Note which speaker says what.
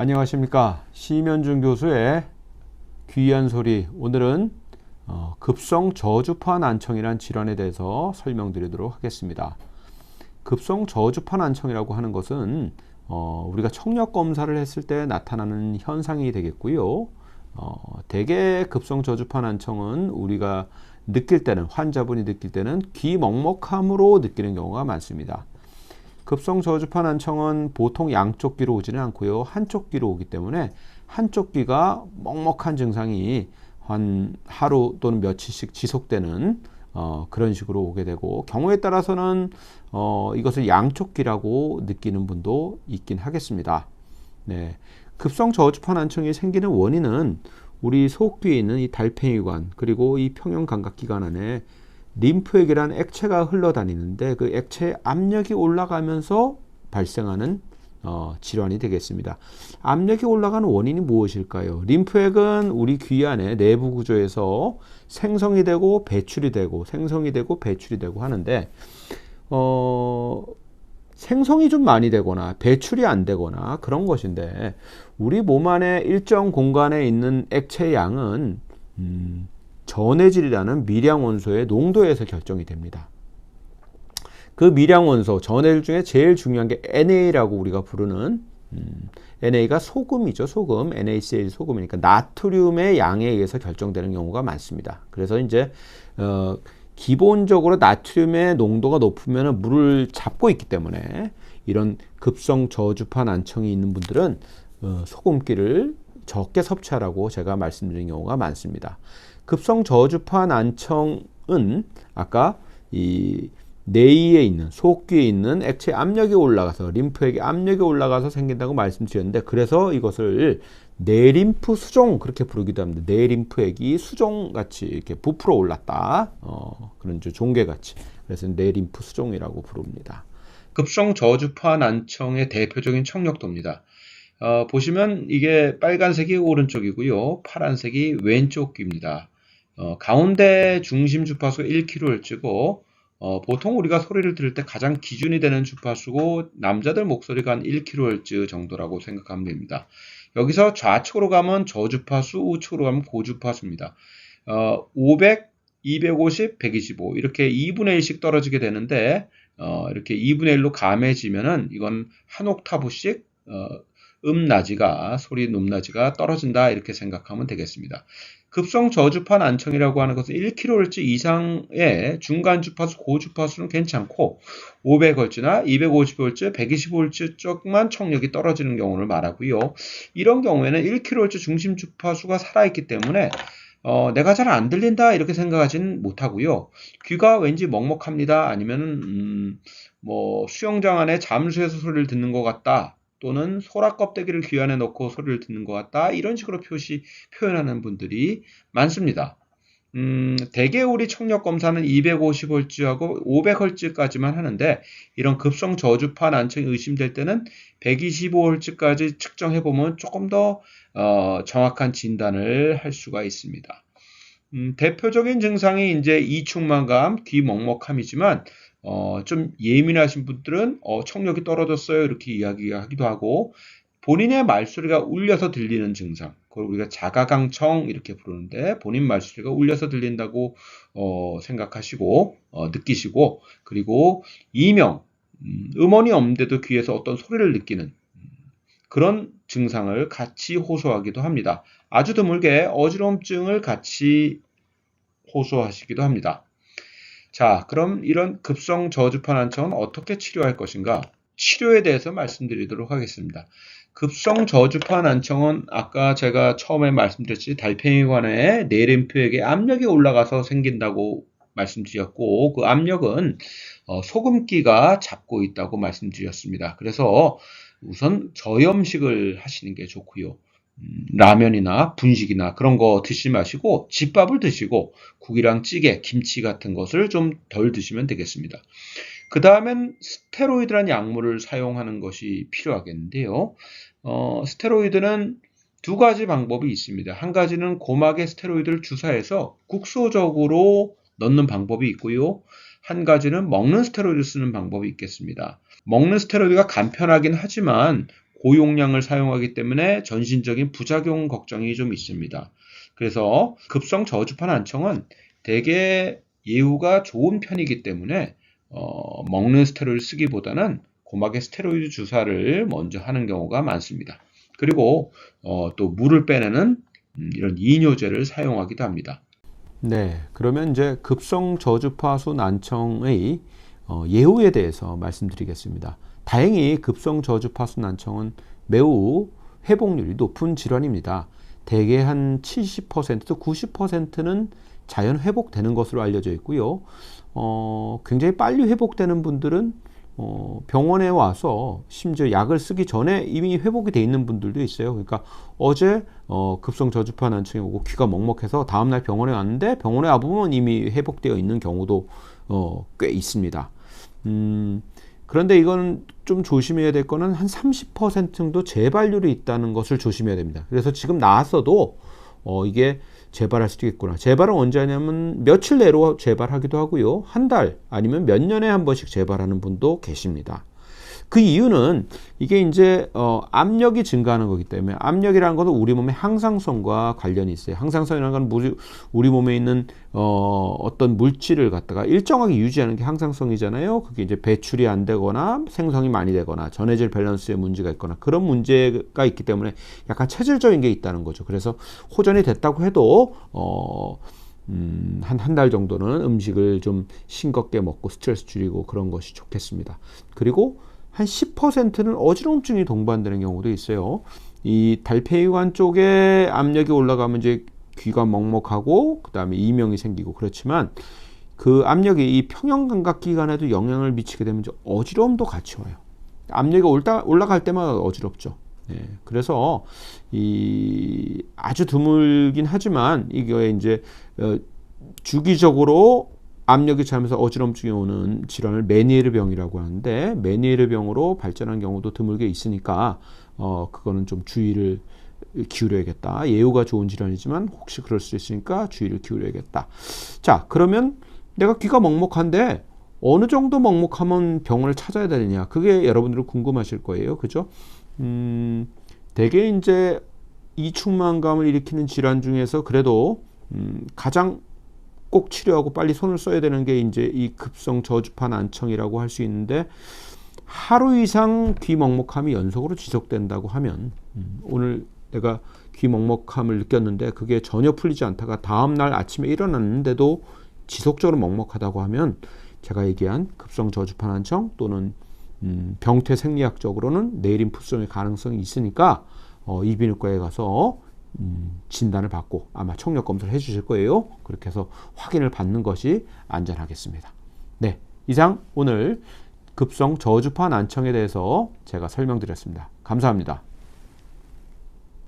Speaker 1: 안녕하십니까. 심현중 교수의 귀한 소리. 오늘은 급성 저주파 난청이란 질환에 대해서 설명드리도록 하겠습니다. 급성 저주파 난청이라고 하는 것은 우리가 청력 검사를 했을 때 나타나는 현상이 되겠고요. 대개 급성 저주파 난청은 우리가 느낄 때는, 환자분이 느낄 때는 귀 먹먹함으로 느끼는 경우가 많습니다. 급성 저주파 난청은 보통 양쪽 귀로 오지는 않고요. 한쪽 귀로 오기 때문에 한쪽 귀가 먹먹한 증상이 한 하루 또는 며칠씩 지속되는 그런 식으로 오게 되고, 경우에 따라서는 이것을 양쪽 귀라고 느끼는 분도 있긴 하겠습니다. 네. 급성 저주파 난청이 생기는 원인은 우리 속귀에 있는 이 달팽이관 그리고 이 평형감각기관 안에 림프액이라는 액체가 흘러다니는데 그 액체의 압력이 올라가면서 발생하는 질환이 되겠습니다. 압력이 올라가는 원인이 무엇일까요? 림프액은 우리 귀 안에 내부 구조에서 생성이 되고 배출이 되고 생성이 되고 배출이 되고 하는데 생성이 좀 많이 되거나 배출이 안 되거나 그런 것인데, 우리 몸 안에 일정 공간에 있는 액체의 양은 전해질이라는 미량원소의 농도에서 결정이 됩니다. 그 미량원소, 전해질 중에 제일 중요한 게 NA라고 우리가 부르는 NA가 소금이죠. 소금, NaCl 소금이니까 나트륨의 양에 의해서 결정되는 경우가 많습니다. 그래서 이제 기본적으로 나트륨의 농도가 높으면 물을 잡고 있기 때문에 이런 급성 저주파 난청이 있는 분들은 소금기를 적게 섭취하라고 제가 말씀드린 경우가 많습니다. 급성 저주파 난청은 아까 이 내이에 있는 속귀에 있는 액체 압력이 올라가서 림프액의 압력이 올라가서 생긴다고 말씀드렸는데, 그래서 이것을 내림프 수종 그렇게 부르기도 합니다. 내림프액이 수종같이 이렇게 부풀어 올랐다. 그런 종괴같이. 그래서 내림프 수종이라고 부릅니다. 급성 저주파 난청의 대표적인 청력도입니다. 보시면 이게 빨간색이 오른쪽이고요. 파란색이 왼쪽 귀입니다. 가운데 중심 주파수가 1kHz고 보통 우리가 소리를 들을 때 가장 기준이 되는 주파수고, 남자들 목소리가 한 1kHz 정도라고 생각하면 됩니다. 여기서 좌측으로 가면 저주파수, 우측으로 가면 고주파수입니다. 500, 250, 125 이렇게 2분의 1씩 떨어지게 되는데, 이렇게 2분의 1로 감해지면은 이건 한 옥타브씩 낮이가, 소리 높낮이가 떨어진다 이렇게 생각하면 되겠습니다. 급성 저주파 난청이라고 하는 것은 1kHz 이상의 중간 주파수, 고주파수는 괜찮고 500Hz나 250Hz, 125Hz 쪽만 청력이 떨어지는 경우를 말하고요. 이런 경우에는 1kHz 중심 주파수가 살아있기 때문에 내가 잘 안 들린다 이렇게 생각하지는 못하고요. 귀가 왠지 먹먹합니다. 아니면 뭐 수영장 안에 잠수해서 소리를 듣는 것 같다. 또는 소라 껍데기를 귀 안에 넣고 소리를 듣는 것 같다. 이런 식으로 표현하는 분들이 많습니다. 대개 우리 청력 검사는 250Hz하고 500Hz까지만 하는데, 이런 급성 저주파 난청이 의심될 때는 125Hz까지 측정해보면 조금 더 정확한 진단을 할 수가 있습니다. 대표적인 증상이 이제 이충만감, 귀 먹먹함이지만 좀 예민하신 분들은 청력이 떨어졌어요 이렇게 이야기하기도 하고, 본인의 말소리가 울려서 들리는 증상, 그걸 우리가 자가강청 이렇게 부르는데, 본인 말소리가 울려서 들린다고 생각하시고 느끼시고, 그리고 이명, 음원이 없는데도 귀에서 어떤 소리를 느끼는 그런 증상을 같이 호소하기도 합니다. 아주 드물게 어지러움증을 같이 호소하시기도 합니다. 자, 그럼 이런 급성 저주파 난청은 어떻게 치료할 것인가? 치료에 대해서 말씀드리도록 하겠습니다. 급성 저주파 난청은 아까 제가 처음에 말씀드렸듯이 달팽이관에 내림프액의 압력이 올라가서 생긴다고 말씀드렸고, 그 압력은 소금기가 잡고 있다고 말씀드렸습니다. 그래서 우선 저염식을 하시는 게 좋고요. 라면이나 분식이나 그런 거 드시지 마시고 집밥을 드시고 국이랑 찌개, 김치 같은 것을 좀 덜 드시면 되겠습니다. 그 다음엔 스테로이드라는 약물을 사용하는 것이 필요하겠는데요. 스테로이드는 두 가지 방법이 있습니다. 한 가지는 고막에 스테로이드를 주사해서 국소적으로 넣는 방법이 있고요. 한 가지는 먹는 스테로이드를 쓰는 방법이 있겠습니다. 먹는 스테로이드가 간편하긴 하지만 고용량을 사용하기 때문에 전신적인 부작용 걱정이 좀 있습니다. 그래서 급성 저주파 난청은 대개 예후가 좋은 편이기 때문에 먹는 스테로이드 쓰기보다는 고막에 스테로이드 주사를 먼저 하는 경우가 많습니다. 그리고 또 물을 빼내는 이런 이뇨제를 사용하기도 합니다. 네, 그러면 이제 급성 저주파수 난청의 예후에 대해서 말씀드리겠습니다. 다행히 급성 저주파수 난청은 매우 회복률이 높은 질환입니다. 대개 한 70%, 90%는 자연 회복되는 것으로 알려져 있고요. 굉장히 빨리 회복되는 분들은 병원에 와서 심지어 약을 쓰기 전에 이미 회복이 돼 있는 분들도 있어요. 그러니까 어제 급성 저주파 난청이 오고 귀가 먹먹해서 다음날 병원에 왔는데 병원에 와보면 이미 회복되어 있는 경우도 꽤 있습니다. 그런데 이건 좀 조심해야 될 거는 한 30% 정도 재발률이 있다는 것을 조심해야 됩니다. 그래서 지금 나왔어도 이게 재발할 수도 있구나. 재발은 언제 하냐면 며칠 내로 재발하기도 하고요. 한 달 아니면 몇 년에 한 번씩 재발하는 분도 계십니다. 그 이유는 이게 이제 압력이 증가하는 거기 때문에, 압력이라는 것은 우리 몸의 항상성과 관련이 있어요. 항상성이라는 건 우리 몸에 있는 어떤 물질을 갖다가 일정하게 유지하는 게 항상성이잖아요. 그게 이제 배출이 안 되거나 생성이 많이 되거나 전해질 밸런스에 문제가 있거나 그런 문제가 있기 때문에 약간 체질적인 게 있다는 거죠. 그래서 호전이 됐다고 해도 한 달 정도는 음식을 좀 싱겁게 먹고 스트레스 줄이고 그런 것이 좋겠습니다. 그리고 한 10%는 어지럼증이 동반되는 경우도 있어요. 이 달팽이관 쪽에 압력이 올라가면 이제 귀가 먹먹하고 그 다음에 이명이 생기고 그렇지만 그 압력이 이 평형감각기관에도 영향을 미치게 되면 이제 어지러움도 같이 와요. 압력이 올라갈 때마다 어지럽죠. 네, 그래서 이 아주 드물긴 하지만 이게 이제 주기적으로 압력이 차면서 어지럼증이 오는 질환을 메니에르 병이라고 하는데, 메니에르 병으로 발전한 경우도 드물게 있으니까 그거는 좀 주의를 기울여야겠다. 예후가 좋은 질환이지만 혹시 그럴 수 있으니까 주의를 기울여야겠다. 자, 그러면 내가 귀가 먹먹한데 어느 정도 먹먹하면 병원을 찾아야 되느냐? 그게 여러분들은 궁금하실 거예요. 그죠? 대개 이제 이충만감을 일으키는 질환 중에서 그래도 가장 꼭 치료하고 빨리 손을 써야 되는 게 이제 이 급성 저주파 난청이라고 할 수 있는데, 하루 이상 귀 먹먹함이 연속으로 지속된다고 하면, 오늘 내가 귀 먹먹함을 느꼈는데 그게 전혀 풀리지 않다가 다음날 아침에 일어났는데도 지속적으로 먹먹하다고 하면 제가 얘기한 급성 저주파 난청 또는 병태 생리학적으로는 뇌림프성의 가능성이 있으니까 이비인후과에 가서 진단을 받고 아마 청력 검사를 해주실 거예요. 그렇게 해서 확인을 받는 것이 안전하겠습니다. 네, 이상 오늘 급성 저주파 난청에 대해서 제가 설명드렸습니다. 감사합니다.